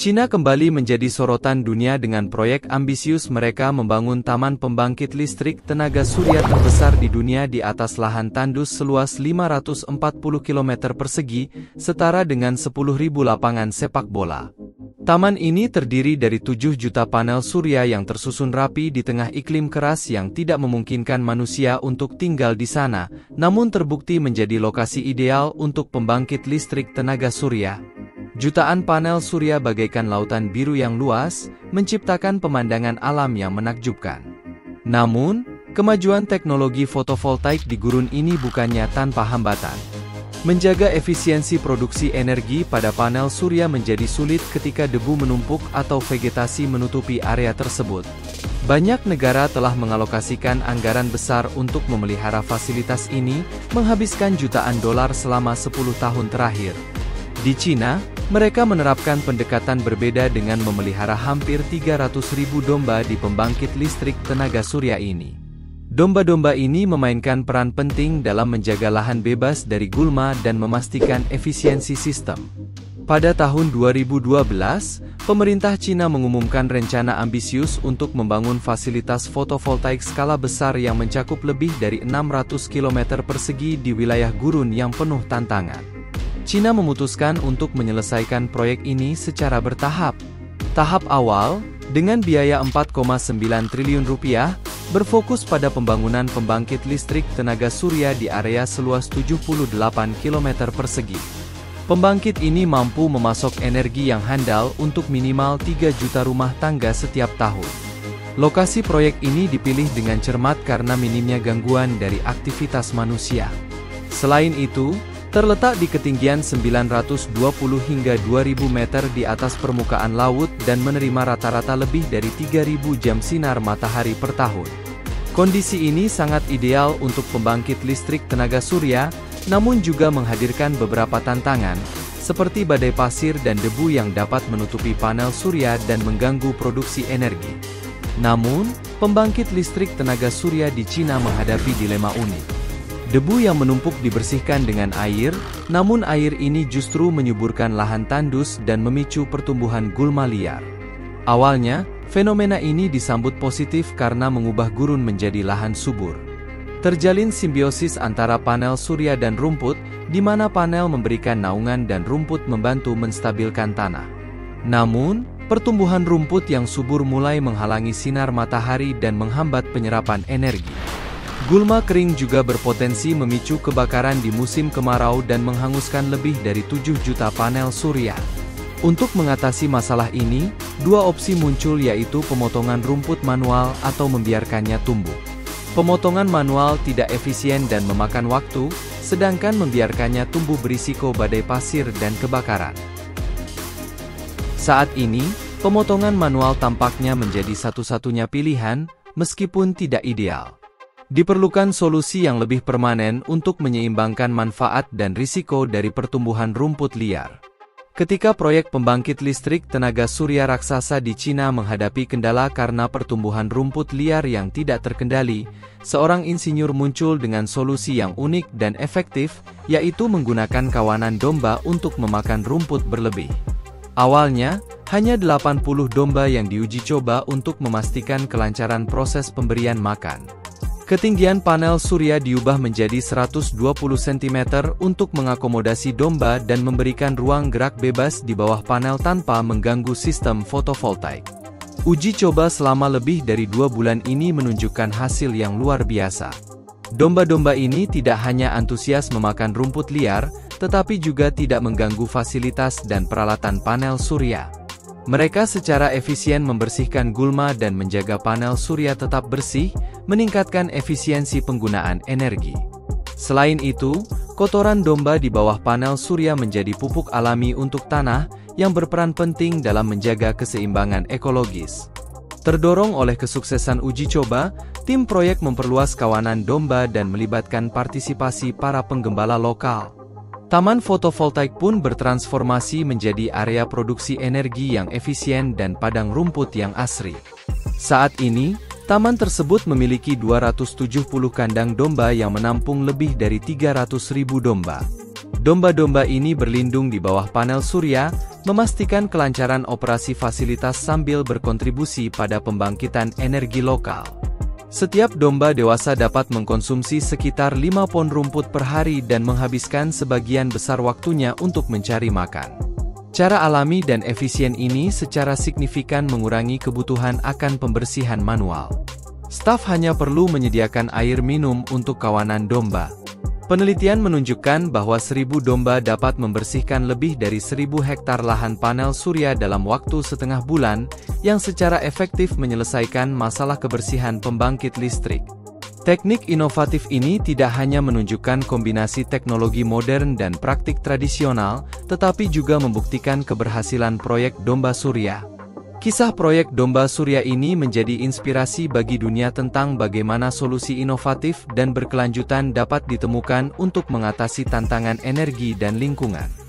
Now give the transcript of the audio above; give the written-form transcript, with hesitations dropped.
Cina kembali menjadi sorotan dunia dengan proyek ambisius mereka membangun taman pembangkit listrik tenaga surya terbesar di dunia di atas lahan tandus seluas 540 km persegi, setara dengan 10.000 lapangan sepak bola. Taman ini terdiri dari 7 juta panel surya yang tersusun rapi di tengah iklim keras yang tidak memungkinkan manusia untuk tinggal di sana, namun terbukti menjadi lokasi ideal untuk pembangkit listrik tenaga surya. Jutaan panel surya bagaikan lautan biru yang luas, menciptakan pemandangan alam yang menakjubkan. Namun, kemajuan teknologi fotovoltaik di gurun ini bukannya tanpa hambatan. Menjaga efisiensi produksi energi pada panel surya menjadi sulit ketika debu menumpuk atau vegetasi menutupi area tersebut. Banyak negara telah mengalokasikan anggaran besar untuk memelihara fasilitas ini, menghabiskan jutaan dolar selama 10 tahun terakhir. Di Cina, mereka menerapkan pendekatan berbeda dengan memelihara hampir 300.000 domba di pembangkit listrik tenaga surya ini. Domba-domba ini memainkan peran penting dalam menjaga lahan bebas dari gulma dan memastikan efisiensi sistem. Pada tahun 2012, pemerintah Cina mengumumkan rencana ambisius untuk membangun fasilitas fotovoltaik skala besar yang mencakup lebih dari 600 km persegi di wilayah gurun yang penuh tantangan. Cina memutuskan untuk menyelesaikan proyek ini secara bertahap. Tahap awal, dengan biaya 4,9 triliun rupiah, berfokus pada pembangunan pembangkit listrik tenaga surya di area seluas 78 km persegi. Pembangkit ini mampu memasok energi yang handal untuk minimal 3 juta rumah tangga setiap tahun. Lokasi proyek ini dipilih dengan cermat karena minimnya gangguan dari aktivitas manusia. Selain itu, terletak di ketinggian 920 hingga 2000 meter di atas permukaan laut dan menerima rata-rata lebih dari 3000 jam sinar matahari per tahun. Kondisi ini sangat ideal untuk pembangkit listrik tenaga surya, namun juga menghadirkan beberapa tantangan, seperti badai pasir dan debu yang dapat menutupi panel surya dan mengganggu produksi energi. Namun, pembangkit listrik tenaga surya di Cina menghadapi dilema unik. Debu yang menumpuk dibersihkan dengan air, namun air ini justru menyuburkan lahan tandus dan memicu pertumbuhan gulma liar. Awalnya, fenomena ini disambut positif karena mengubah gurun menjadi lahan subur. Terjalin simbiosis antara panel surya dan rumput, di mana panel memberikan naungan dan rumput membantu menstabilkan tanah. Namun, pertumbuhan rumput yang subur mulai menghalangi sinar matahari dan menghambat penyerapan energi. Gulma kering juga berpotensi memicu kebakaran di musim kemarau dan menghanguskan lebih dari 7 juta panel surya. Untuk mengatasi masalah ini, dua opsi muncul yaitu pemotongan rumput manual atau membiarkannya tumbuh. Pemotongan manual tidak efisien dan memakan waktu, sedangkan membiarkannya tumbuh berisiko badai pasir dan kebakaran. Saat ini, pemotongan manual tampaknya menjadi satu-satunya pilihan, meskipun tidak ideal. Diperlukan solusi yang lebih permanen untuk menyeimbangkan manfaat dan risiko dari pertumbuhan rumput liar. Ketika proyek pembangkit listrik tenaga surya raksasa di Cina menghadapi kendala karena pertumbuhan rumput liar yang tidak terkendali, seorang insinyur muncul dengan solusi yang unik dan efektif, yaitu menggunakan kawanan domba untuk memakan rumput berlebih. Awalnya, hanya 80 domba yang diuji coba untuk memastikan kelancaran proses pemberian makan. Ketinggian panel surya diubah menjadi 120 cm untuk mengakomodasi domba dan memberikan ruang gerak bebas di bawah panel tanpa mengganggu sistem fotovoltaik. Uji coba selama lebih dari 2 bulan ini menunjukkan hasil yang luar biasa. Domba-domba ini tidak hanya antusias memakan rumput liar, tetapi juga tidak mengganggu fasilitas dan peralatan panel surya. Mereka secara efisien membersihkan gulma dan menjaga panel surya tetap bersih, meningkatkan efisiensi penggunaan energi. Selain itu, kotoran domba di bawah panel surya menjadi pupuk alami untuk tanah, yang berperan penting dalam menjaga keseimbangan ekologis. Terdorong oleh kesuksesan uji coba, tim proyek memperluas kawanan domba dan melibatkan partisipasi para penggembala lokal. Taman fotovoltaik pun bertransformasi menjadi area produksi energi yang efisien dan padang rumput yang asri. Saat ini, taman tersebut memiliki 270 kandang domba yang menampung lebih dari 300.000 domba. Domba-domba ini berlindung di bawah panel surya, memastikan kelancaran operasi fasilitas sambil berkontribusi pada pembangkitan energi lokal. Setiap domba dewasa dapat mengkonsumsi sekitar 5 pon rumput per hari dan menghabiskan sebagian besar waktunya untuk mencari makan. Cara alami dan efisien ini secara signifikan mengurangi kebutuhan akan pembersihan manual. Staf hanya perlu menyediakan air minum untuk kawanan domba. Penelitian menunjukkan bahwa 1.000 domba dapat membersihkan lebih dari 1.000 hektar lahan panel surya dalam waktu setengah bulan, yang secara efektif menyelesaikan masalah kebersihan pembangkit listrik. Teknik inovatif ini tidak hanya menunjukkan kombinasi teknologi modern dan praktik tradisional, tetapi juga membuktikan keberhasilan proyek domba surya. Kisah proyek domba surya ini menjadi inspirasi bagi dunia tentang bagaimana solusi inovatif dan berkelanjutan dapat ditemukan untuk mengatasi tantangan energi dan lingkungan.